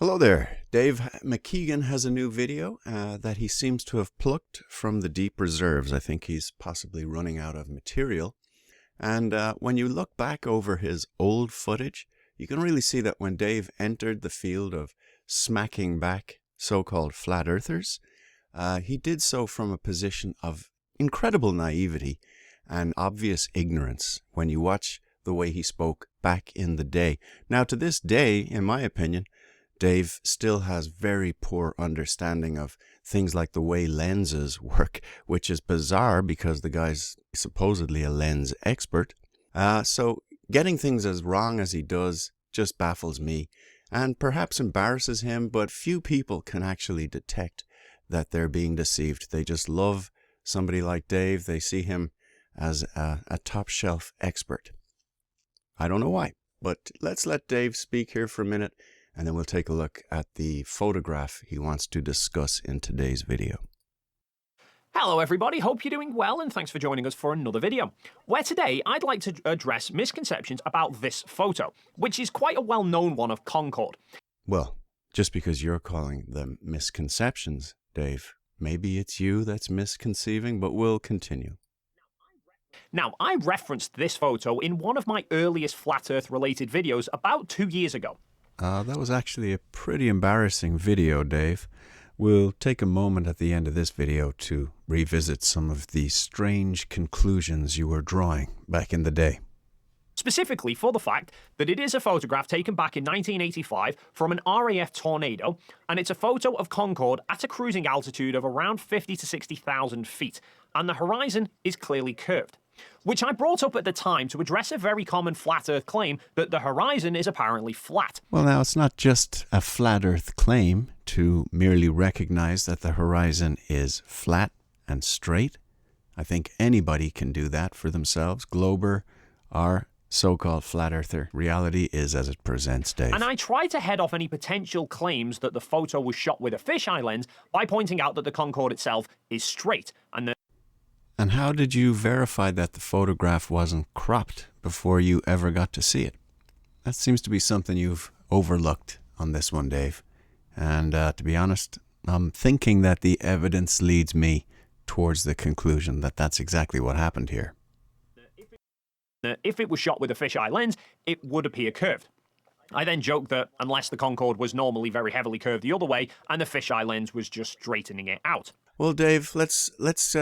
Hello there. Dave McKeegan has a new video that he seems to have plucked from the deep reserves. I think he's possibly running out of material. And when you look back over his old footage, you can really see that when Dave entered the field of smacking back so-called flat earthers, he did so from a position of incredible naivety and obvious ignorance when you watch the way he spoke back in the day. Now, to this day, in my opinion, Dave still has very poor understanding of things like the way lenses work, which is bizarre because the guy's supposedly a lens expert. So getting things as wrong as he does just baffles me and perhaps embarrasses him, but few people can actually detect that they're being deceived. They just love somebody like Dave. They see him as a top shelf expert. I don't know why, but let's let Dave speak here for a minute, and then we'll take a look at the photograph he wants to discuss in today's video. Hello everybody, hope you're doing well and thanks for joining us for another video, where today I'd like to address misconceptions about this photo, which is quite a well-known one of Concorde. Well, just because you're calling them misconceptions, Dave, maybe it's you that's misconceiving, but we'll continue. Now, I referenced this photo in one of my earliest Flat Earth related videos about 2 years ago. That was actually a pretty embarrassing video, Dave. We'll take a moment at the end of this video to revisit some of the strange conclusions you were drawing back in the day. Specifically for the fact that it is a photograph taken back in 1985 from an RAF Tornado, and it's a photo of Concorde at a cruising altitude of around 50 to 60,000 feet, and the horizon is clearly curved, which I brought up at the time to address a very common flat Earth claim that the horizon is apparently flat. Well, now, it's not just a flat Earth claim to merely recognize that the horizon is flat and straight. I think anybody can do that for themselves, Glober or so-called flat earther. Reality is as it presents, Dave. And I try to head off any potential claims that the photo was shot with a fisheye lens by pointing out that the Concorde itself is straight. And how did you verify that the photograph wasn't cropped before you ever got to see it? That seems to be something you've overlooked on this one, Dave. And to be honest, I'm thinking that the evidence leads me towards the conclusion that that's exactly what happened here. If it was shot with a fisheye lens, it would appear curved. I then joked that unless the Concorde was normally very heavily curved the other way, and the fisheye lens was just straightening it out. Well, Dave, let's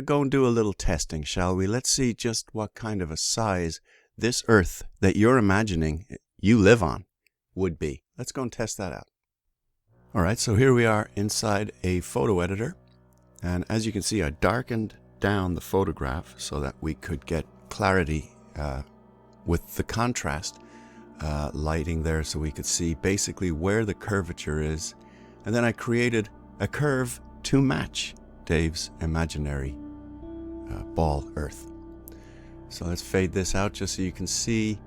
go and do a little testing, shall we? Let's see just what kind of a size this Earth that you're imagining you live on would be. Let's go and test that out. All right, so here we are inside a photo editor. And as you can see, I darkened down the photograph so that we could get clarity with the contrast lighting there, so we could see basically where the curvature is. And then I created a curve to match Dave's imaginary ball Earth. So let's fade this out just so you can see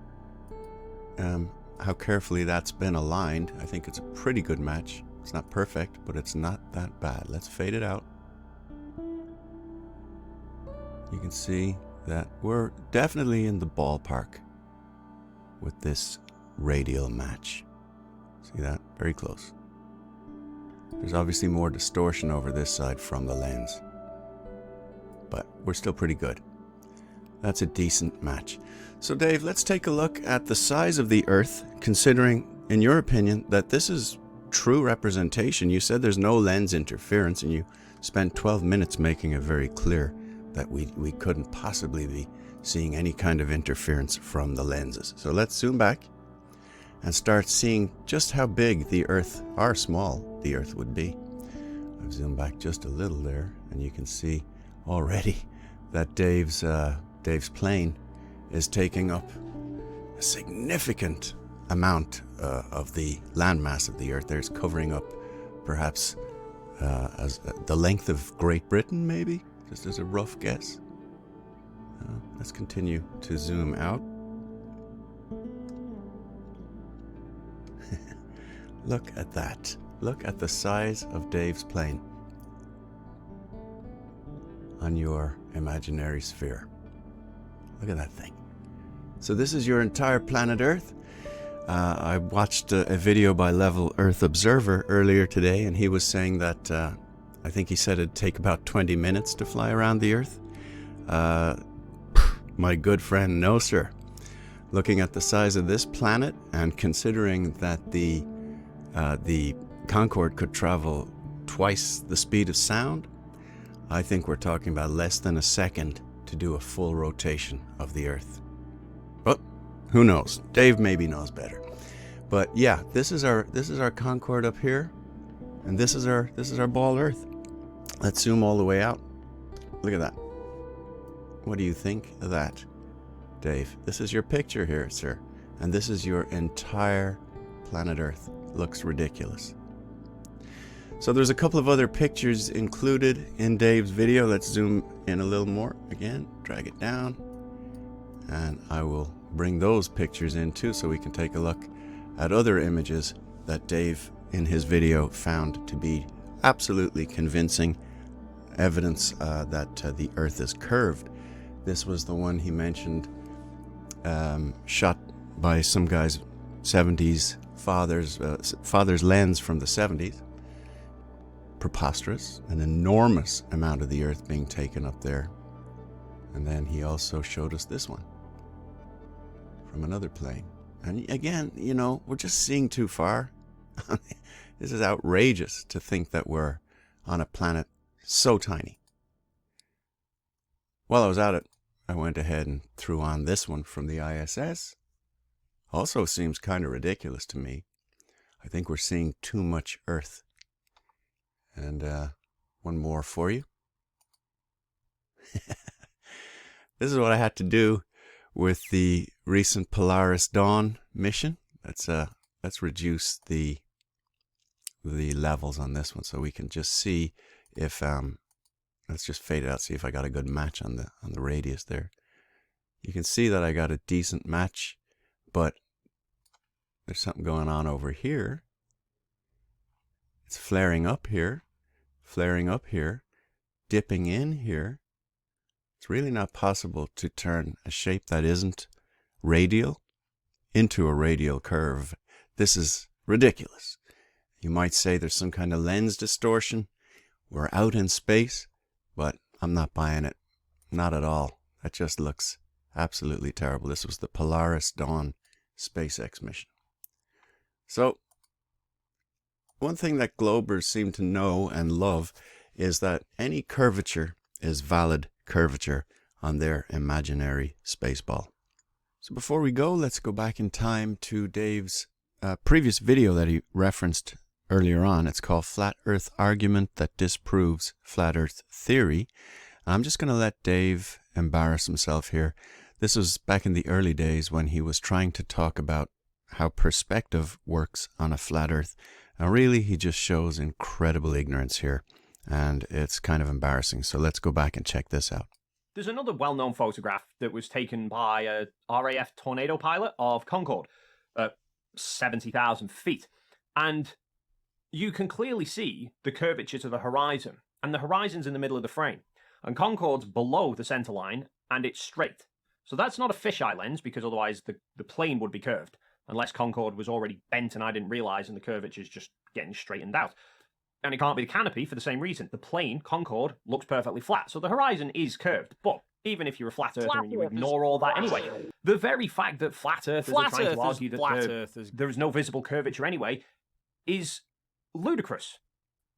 how carefully that's been aligned. I think it's a pretty good match. It's not perfect, but it's not that bad. Let's fade it out. You can see that we're definitely in the ballpark with this radial match. See that? Very close. There's obviously more distortion over this side from the lens, but we're still pretty good. That's a decent match. So Dave, let's take a look at the size of the Earth, considering, in your opinion, that this is true representation. You said there's no lens interference, and you spent 12 minutes making it very clear that we couldn't possibly be seeing any kind of interference from the lenses. So let's zoom back and start seeing just how big the Earth, or small the Earth would be. I've zoomed back just a little there, and you can see already that Dave's plane is taking up a significant amount of the landmass of the Earth. There's covering up perhaps as the length of Great Britain, maybe, just as a rough guess. Let's continue to zoom out. Look at that. Look at the size of Dave's plane on your imaginary sphere. Look at that thing. So this is your entire planet Earth. I watched a video by Level Earth Observer earlier today, and he was saying that I think he said it'd take about 20 minutes to fly around the Earth. My good friend, no sir. Looking at the size of this planet and considering that the Concorde could travel twice the speed of sound, I think we're talking about less than a second to do a full rotation of the Earth. But who knows? Dave maybe knows better. But yeah, this is our Concorde up here, and this is our ball Earth. Let's zoom all the way out. Look at that. What do you think of that, Dave? This is your picture here, sir, and this is your entire planet Earth. Looks ridiculous. So there's a couple of other pictures included in Dave's video. Let's zoom in a little more. Again, drag it down, and I will bring those pictures in too so we can take a look at other images that Dave in his video found to be absolutely convincing evidence that the Earth is curved. This was the one he mentioned, shot by some guy's 70s father's lens from the 70s. Preposterous, an enormous amount of the Earth being taken up there. And then he also showed us this one from another plane. And again, you know, we're just seeing too far. This is outrageous to think that we're on a planet so tiny. While I was at it, I went ahead and threw on this one from the ISS. Also seems kind of ridiculous to me. I think we're seeing too much Earth. And one more for you. This is what I had to do with the recent Polaris Dawn mission. Let's reduce the levels on this one so we can just see if let's just fade it out, see if I got a good match on the radius there. You can see that I got a decent match, but there's something going on over here. It's flaring up here, dipping in here. It's really not possible to turn a shape that isn't radial into a radial curve. This is ridiculous. You might say there's some kind of lens distortion. We're out in space, but I'm not buying it. Not at all. That just looks absolutely terrible. This was the Polaris Dawn SpaceX mission. So, one thing that Globers seem to know and love is that any curvature is valid curvature on their imaginary space ball. So before we go, let's go back in time to Dave's previous video that he referenced earlier on. It's called Flat Earth Argument That Disproves Flat Earth Theory. I'm just going to let Dave embarrass himself here. This was back in the early days when he was trying to talk about how perspective works on a flat Earth. And really, he just shows incredible ignorance here. And it's kind of embarrassing. So let's go back and check this out. There's another well-known photograph that was taken by a RAF tornado pilot of Concorde at 70,000 feet. And you can clearly see the curvature to the horizon. And the horizon's in the middle of the frame. And Concorde's below the center line, and it's straight. So that's not a fisheye lens, because otherwise the plane would be curved. Unless Concorde was already bent and I didn't realize, and the curvature's just getting straightened out. And it can't be the canopy for the same reason. The plane, Concorde, looks perfectly flat. So the horizon is curved. But even if you're a flat earther and you ignore all that anyway, the very fact that flat earthers are trying to argue that there is no visible curvature anyway is ludicrous.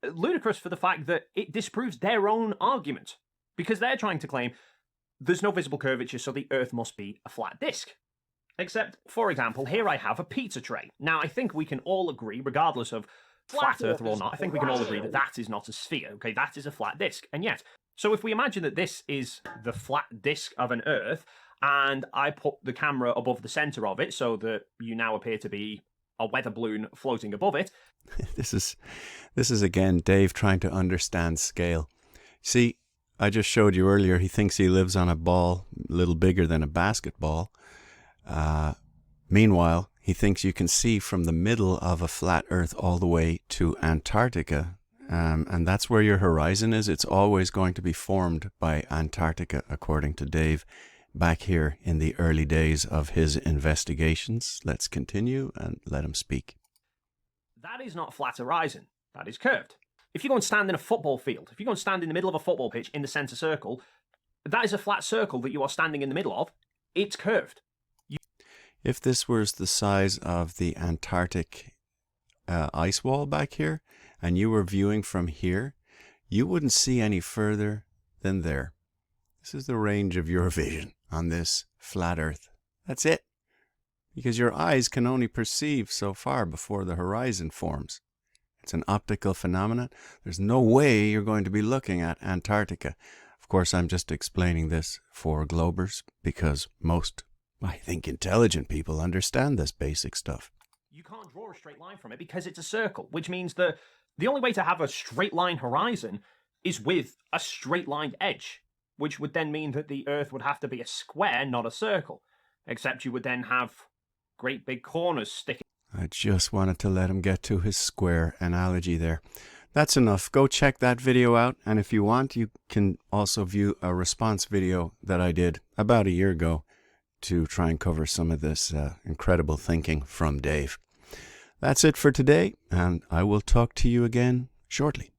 Ludicrous for the fact that it disproves their own argument. Because they're trying to claim there's no visible curvature, so the Earth must be a flat disk. Except, for example, here I have a pizza tray. Now, I think we can all agree, regardless of flat Earth or not, I think we can all agree that that is not a sphere, okay? That is a flat disk. And yet, so if we imagine that this is the flat disk of an Earth, and I put the camera above the center of it so that you now appear to be a weather balloon floating above it. This is again Dave trying to understand scale. See, I just showed you earlier, he thinks he lives on a ball a little bigger than a basketball. Meanwhile, he thinks you can see from the middle of a flat Earth all the way to Antarctica. And that's where your horizon is. It's always going to be formed by Antarctica, according to Dave. back here in the early days of his investigations. Let's continue and let him speak. That is not flat horizon. That is curved. If you go and stand in a football field, if you go and stand in the middle of a football pitch in the centre circle, that is a flat circle that you are standing in the middle of. It's curved. If this was the size of the Antarctic ice wall back here, and you were viewing from here, you wouldn't see any further than there. This is the range of your vision on this flat Earth. That's it. Because your eyes can only perceive so far before the horizon forms. It's an optical phenomenon. There's no way you're going to be looking at Antarctica. Of course, I'm just explaining this for globers because most, I think, intelligent people understand this basic stuff. You can't draw a straight line from it because it's a circle, which means that the only way to have a straight line horizon is with a straight lined edge, which would then mean that the Earth would have to be a square, not a circle, except you would then have great big corners sticking. I just wanted to let him get to his square analogy there. That's enough. Go check that video out, and if you want, you can also view a response video that I did about a year ago to try and cover some of this incredible thinking from Dave. That's it for today, and I will talk to you again shortly.